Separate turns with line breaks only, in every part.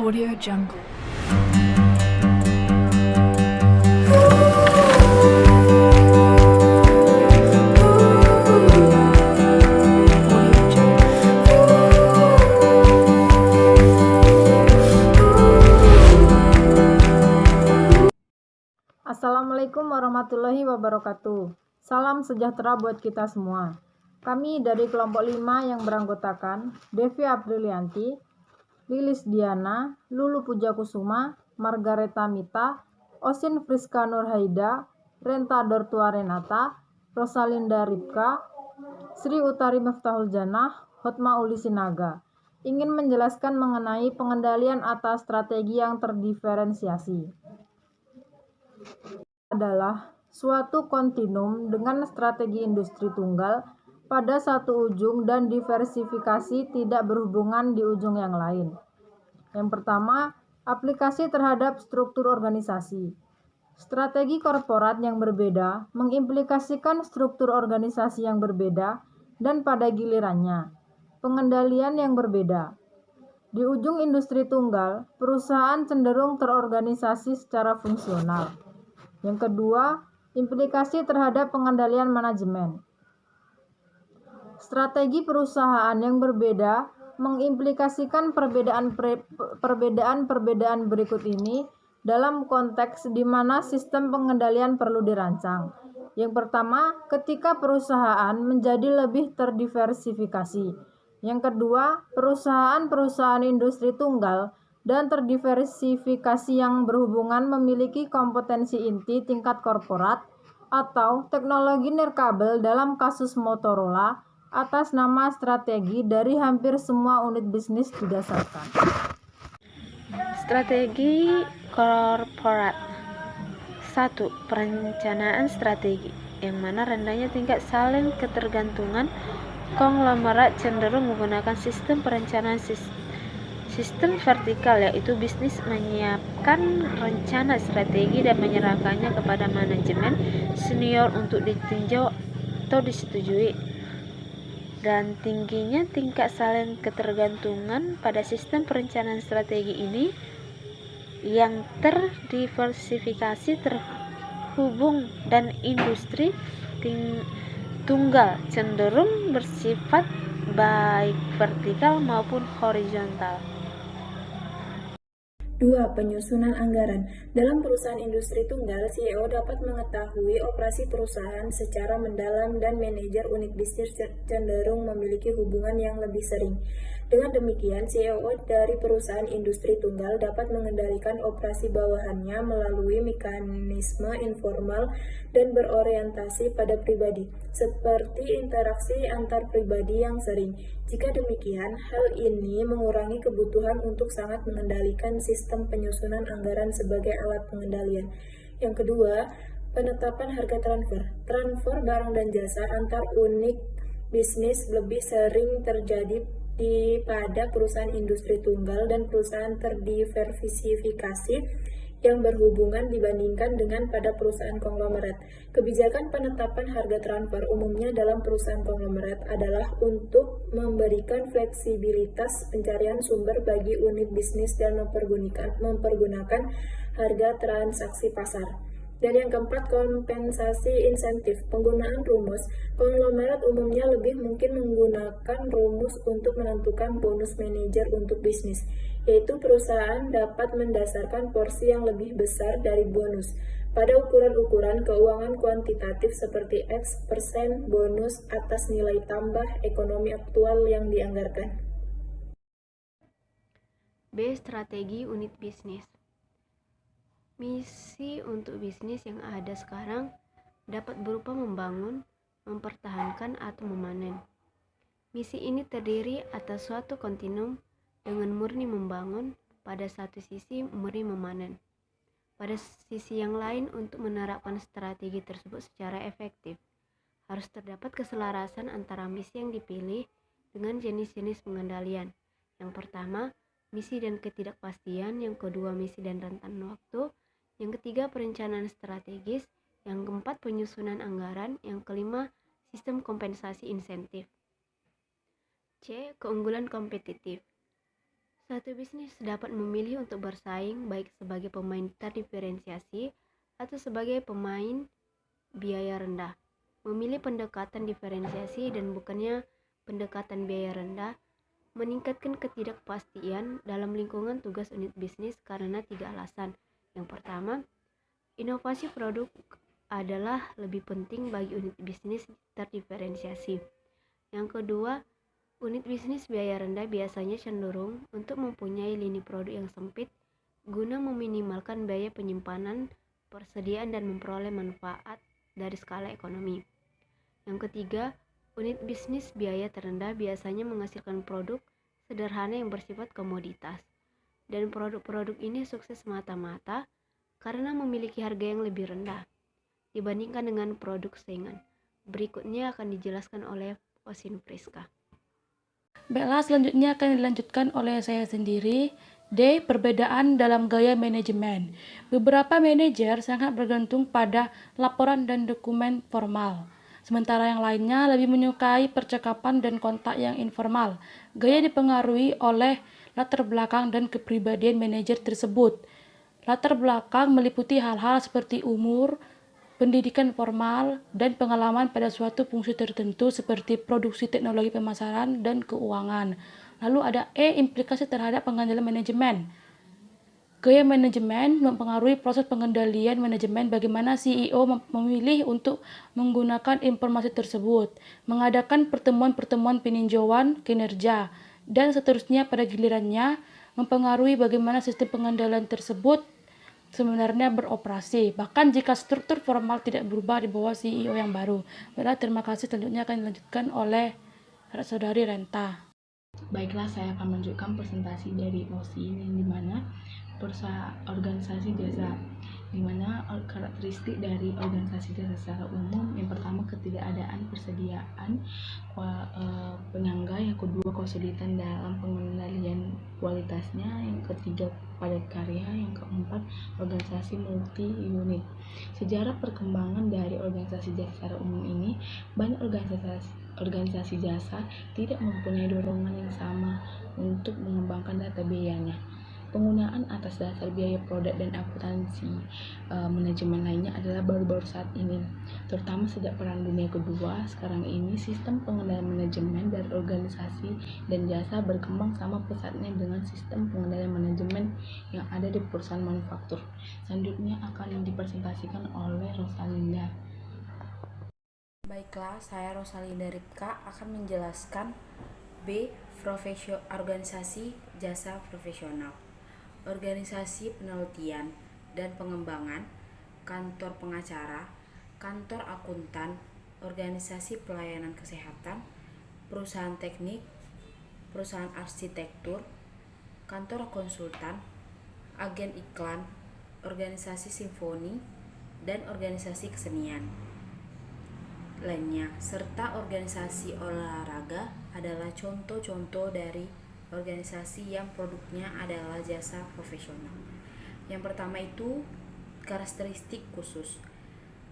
Audio Jungle.
Assalamualaikum warahmatullahi wabarakatuh. Salam sejahtera buat kita semua. Kami dari kelompok 5 yang beranggotakan Devi Aprilianti, Lilis Diana, Lulu Pujakusuma, Margareta Mita, Osin Friska Nurhaida, Renta Dortua Renata, Rosalinda Ripka, Sri Utari Miftahul Janah, Hotma Uli Sinaga, ingin menjelaskan mengenai pengendalian atas strategi yang terdiferensiasi. Adalah suatu kontinum dengan strategi industri tunggal pada satu ujung dan diversifikasi tidak berhubungan di ujung yang lain. Yang pertama, aplikasi terhadap struktur organisasi. Strategi korporat yang berbeda mengimplikasikan struktur organisasi yang berbeda dan pada gilirannya, pengendalian yang berbeda. Di ujung industri tunggal, perusahaan cenderung terorganisasi secara fungsional. Yang kedua, implikasi terhadap pengendalian manajemen. Strategi perusahaan yang berbeda mengimplikasikan perbedaan berikut ini dalam konteks di mana sistem pengendalian perlu dirancang. Yang pertama, ketika perusahaan menjadi lebih terdiversifikasi. Yang kedua, perusahaan-perusahaan industri tunggal dan terdiversifikasi yang berhubungan memiliki kompetensi inti tingkat korporat atau teknologi nirkabel dalam kasus Motorola atas nama strategi dari hampir semua unit bisnis didasarkan.
Strategi korporat. 1. Perencanaan strategi, yang mana rendahnya tingkat saling ketergantungan konglomerat cenderung menggunakan sistem perencanaan sistem vertikal, yaitu bisnis menyiapkan rencana strategi dan menyerahkannya kepada manajemen senior untuk ditinjau atau disetujui. Dan tingginya tingkat saling ketergantungan pada sistem perencanaan strategi ini yang terdiversifikasi terhubung dan industri tunggal cenderung bersifat baik vertikal maupun horizontal.
2. Penyusunan anggaran. Dalam perusahaan industri tunggal, CEO dapat mengetahui operasi perusahaan secara mendalam dan manajer unit bisnis cenderung memiliki hubungan yang lebih sering. Dengan demikian, CEO dari perusahaan industri tunggal dapat mengendalikan operasi bawahannya melalui mekanisme informal dan berorientasi pada pribadi, seperti interaksi antar pribadi yang sering. Jika demikian, hal ini mengurangi kebutuhan untuk sangat mengendalikan sistem penyusunan anggaran sebagai alat pengendalian. Yang kedua, penetapan harga transfer. Transfer barang dan jasa antar unit bisnis lebih sering terjadi pada perusahaan industri tunggal dan perusahaan terdiversifikasi yang berhubungan dibandingkan dengan pada perusahaan konglomerat. Kebijakan penetapan harga transfer umumnya dalam perusahaan konglomerat adalah untuk memberikan fleksibilitas pencarian sumber bagi unit bisnis dan mempergunakan harga transaksi pasar. Dan yang keempat, kompensasi insentif. Penggunaan rumus. Konglomerat umumnya lebih mungkin menggunakan rumus untuk menentukan bonus manajer untuk bisnis, yaitu perusahaan dapat mendasarkan porsi yang lebih besar dari bonus pada ukuran-ukuran keuangan kuantitatif seperti X% bonus atas nilai tambah ekonomi aktual yang dianggarkan.
B. Strategi unit bisnis. Misi untuk bisnis yang ada sekarang dapat berupa membangun, mempertahankan, atau memanen. Misi ini terdiri atas suatu kontinum dengan murni membangun, pada satu sisi murni memanen. Pada sisi yang lain, untuk menerapkan strategi tersebut secara efektif, harus terdapat keselarasan antara misi yang dipilih dengan jenis-jenis pengendalian. Yang pertama, misi dan ketidakpastian. Yang kedua, misi dan rentan waktu. Yang ketiga, perencanaan strategis. Yang keempat, penyusunan anggaran. Yang kelima, sistem kompensasi insentif. C. Keunggulan kompetitif. Suatu bisnis dapat memilih untuk bersaing baik sebagai pemain terdiferensiasi atau sebagai pemain biaya rendah. Memilih pendekatan diferensiasi dan bukannya pendekatan biaya rendah meningkatkan ketidakpastian dalam lingkungan tugas unit bisnis karena 3 alasan. Yang pertama, inovasi produk adalah lebih penting bagi unit bisnis terdiferensiasi. Yang kedua, unit bisnis biaya rendah biasanya cenderung untuk mempunyai lini produk yang sempit guna meminimalkan biaya penyimpanan, persediaan, dan memperoleh manfaat dari skala ekonomi. Yang ketiga, unit bisnis biaya terendah biasanya menghasilkan produk sederhana yang bersifat komoditas. Dan produk-produk ini sukses semata-mata karena memiliki harga yang lebih rendah dibandingkan dengan produk saingan. Berikutnya akan dijelaskan oleh Osin Priska.
Baiklah, selanjutnya akan dilanjutkan oleh saya sendiri. D. Perbedaan dalam gaya manajemen. Beberapa manajer sangat bergantung pada laporan dan dokumen formal, sementara yang lainnya lebih menyukai percakapan dan kontak yang informal. Gaya dipengaruhi oleh latar belakang dan kepribadian manajer tersebut. Latar belakang meliputi hal-hal seperti umur, pendidikan formal, dan pengalaman pada suatu fungsi tertentu seperti produksi, teknologi, pemasaran, dan keuangan. Lalu ada E. Implikasi terhadap pengendalian manajemen. Gaya manajemen mempengaruhi proses pengendalian manajemen, bagaimana CEO memilih untuk menggunakan informasi tersebut, mengadakan pertemuan-pertemuan peninjauan kinerja, dan seterusnya pada gilirannya mempengaruhi bagaimana sistem pengendalian tersebut sebenarnya beroperasi, bahkan jika struktur formal tidak berubah di bawah CEO yang baru. Baiklah, terima kasih. Selanjutnya akan dilanjutkan oleh Saudari Renta.
Baiklah, saya akan menunjukkan presentasi dari OSI yang dimana perusahaan organisasi jasa, dimana karakteristik dari organisasi jasa secara umum. Yang pertama, ketidakadaan persediaan penyangga. Yang kedua, kesulitan dalam pengendalian kualitasnya. Yang ketiga, padat karya. Yang keempat, organisasi multi unit. Sejarah perkembangan dari organisasi jasa secara umum ini, banyak organisasi jasa tidak mempunyai dorongan yang sama untuk mengembangkan data biayanya. Penggunaan atas dasar biaya produk dan akuntansi manajemen lainnya adalah baru-baru saat ini, terutama sejak Perang Dunia Kedua. Sekarang ini sistem pengendalian manajemen dari organisasi dan jasa berkembang sama pesatnya dengan sistem pengendalian manajemen yang ada di perusahaan manufaktur. Selanjutnya akan dipresentasikan oleh Rosalinda.
Baiklah, saya Rosalinda Ripka akan menjelaskan B. Organisasi jasa profesional. Organisasi penelitian dan pengembangan, kantor pengacara, kantor akuntan, organisasi pelayanan kesehatan, perusahaan teknik, perusahaan arsitektur, kantor konsultan, agen iklan, organisasi simfoni, dan organisasi kesenian lainnya, serta organisasi olahraga adalah contoh-contoh dari organisasi yang produknya adalah jasa profesional. Yang pertama itu karakteristik khusus.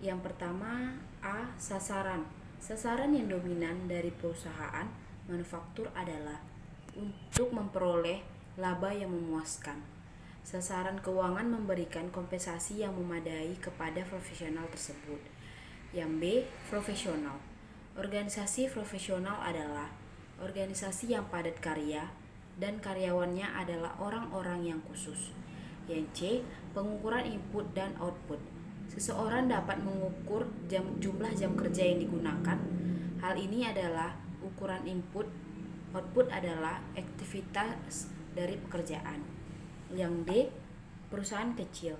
Yang pertama A. Sasaran. Sasaran yang dominan dari perusahaan manufaktur adalah untuk memperoleh laba yang memuaskan. Sasaran keuangan memberikan kompensasi yang memadai kepada profesional tersebut. Yang B. Profesional. Organisasi profesional adalah organisasi yang padat karya dan karyawannya adalah orang-orang yang khusus. Yang C. Pengukuran input dan output. Seseorang dapat mengukur jumlah jam kerja yang digunakan. Hal ini adalah ukuran input. Output adalah aktivitas dari pekerjaan. Yang D. Perusahaan kecil.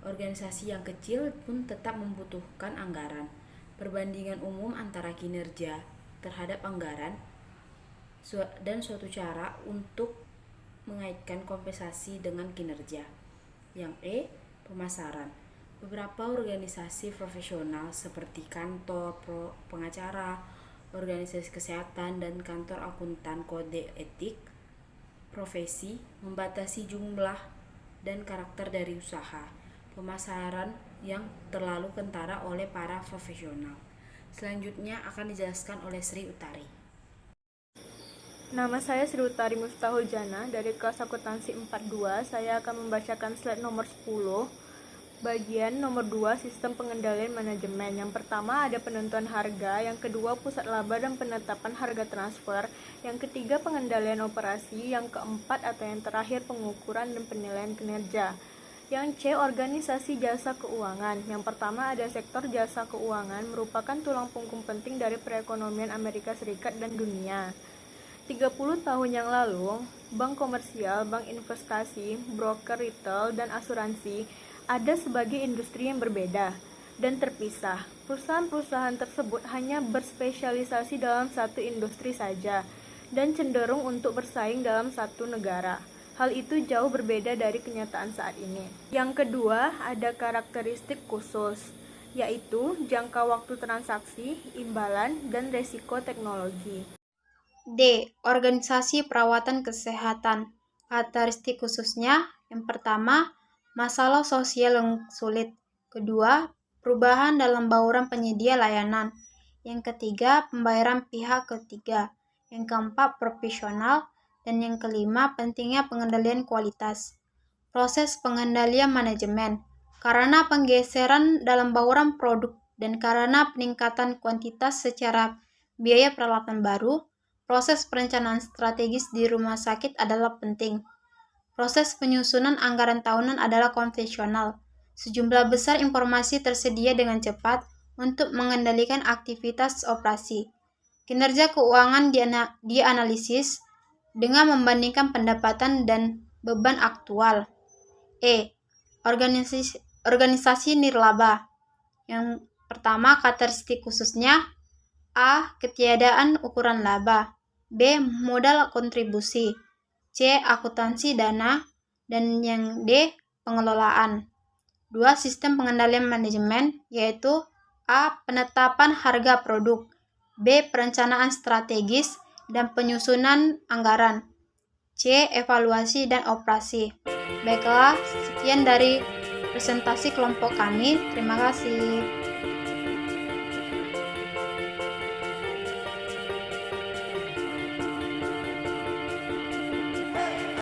Organisasi yang kecil pun tetap membutuhkan anggaran. Perbandingan umum antara kinerja terhadap anggaran dan suatu cara untuk mengaitkan kompensasi dengan kinerja. Yang E. Pemasaran. Beberapa organisasi profesional seperti kantor pengacara, organisasi kesehatan, dan kantor akuntan kode etik profesi membatasi jumlah dan karakter dari usaha pemasaran yang terlalu kentara oleh para profesional. Selanjutnya akan dijelaskan oleh Sri Utari.
Nama saya Sri Utari Mustahul Jana dari kelas akuntansi 42. Saya akan membacakan slide nomor 10. Bagian nomor 2, sistem pengendalian manajemen. Yang pertama ada penentuan harga, yang kedua pusat laba dan penetapan harga transfer, yang ketiga pengendalian operasi, yang keempat atau yang terakhir pengukuran dan penilaian kinerja. Yang C, organisasi jasa keuangan. Yang pertama ada sektor jasa keuangan, merupakan tulang punggung penting dari perekonomian Amerika Serikat dan dunia. 30 tahun yang lalu, bank komersial, bank investasi, broker retail, dan asuransi ada sebagai industri yang berbeda dan terpisah. Perusahaan-perusahaan tersebut hanya berspesialisasi dalam satu industri saja dan cenderung untuk bersaing dalam satu negara. Hal itu jauh berbeda dari kenyataan saat ini. Yang kedua, ada karakteristik khusus, yaitu jangka waktu transaksi, imbalan, dan resiko teknologi.
D. Organisasi perawatan kesehatan. Karakteristik khususnya, yang pertama, masalah sosial yang sulit. Kedua, perubahan dalam bauran penyedia layanan. Yang ketiga, pembayaran pihak ketiga. Yang keempat, profesional. Dan yang kelima, pentingnya pengendalian kualitas. Proses pengendalian manajemen. Karena penggeseran dalam bauran produk dan karena peningkatan kuantitas secara biaya peralatan baru, proses perencanaan strategis di rumah sakit adalah penting. Proses penyusunan anggaran tahunan adalah konvensional. Sejumlah besar informasi tersedia dengan cepat untuk mengendalikan aktivitas operasi. Kinerja keuangan dianalisis dengan membandingkan pendapatan dan beban aktual. E. Organisasi nirlaba. Yang pertama, karakteristik khususnya: A. Ketiadaan ukuran laba. B. Modal kontribusi. C. Akuntansi dana. Dan yang D. Pengelolaan. 2. Sistem pengendalian manajemen, yaitu A. Penetapan harga produk. B. Perencanaan strategis dan penyusunan anggaran. C. Evaluasi dan operasi. Baiklah, sekian dari presentasi kelompok kami. Terima kasih.